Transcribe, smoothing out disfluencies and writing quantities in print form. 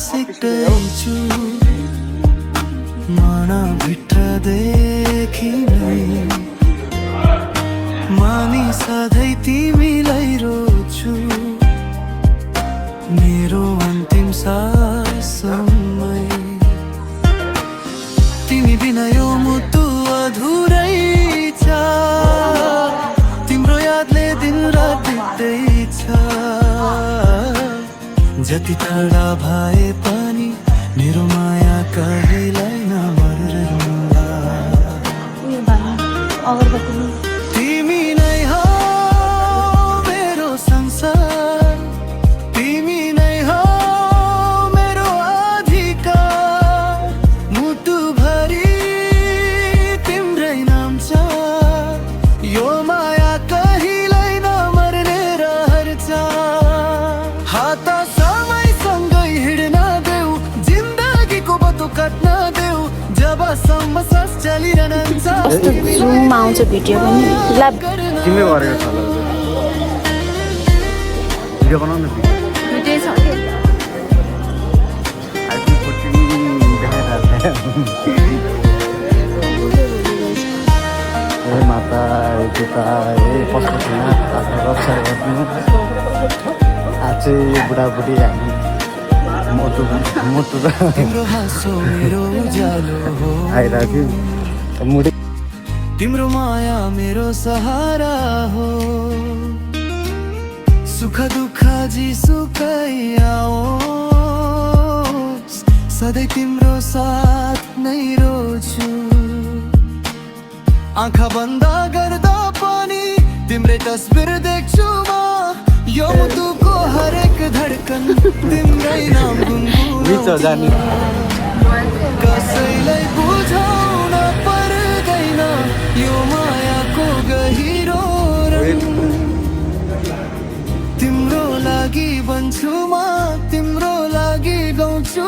सिक्दैछु मनभित्रदेखि नै मानी सधैँ तिमीलाई रोज्छु मेरो अन्तिम सासमै तिमी बिना यो मुटु अधुरै छ तिम्रो यादले दिन रात बित्दैछ जति टाढा भए पनि मेरो माया कहिल्यै नमर्ला तिमी नै हो मेरो संसार तिमी नै हो मेरो अधिकार मुटुभरि तिम्रै नाम छ यो माया कहिल्यै नमर्ने रहन्छ हात समयसँगै हिँड्न देऊ जिन्दगीको बतु कट्न देऊ जबसम्म सास चलिरहन्छ जुममा आउँछ भिडियो पनि तिमीले गरेको छ भिडियो बनाउन भिडियो छ ए माता पिता ए पशुपतिमा रक्षा गर्नु आज चाहिँ यो बुढाबुढी हामी मोटु तिम्रो हाँसो मेरो उज्यालो हो आइरहेको थियो मुडी तिम्रो माया मेरो सहारा हो सुख दुःख जिसुकै आओस् सधैँ तिम्रो साथ नै रोज्छु आँखा बन्द गर्दा पनि तिम्रै तस्बिर देख्छु म यो मुटुको हरेक धड्कन तिम्रै नाम गुनगुनाउँछु कसैलाई बुझाउन पर्दैन यो मायाको गहिरो रङ तिम्रो लागि बन्छु म तिम्रो लागि गाउँछु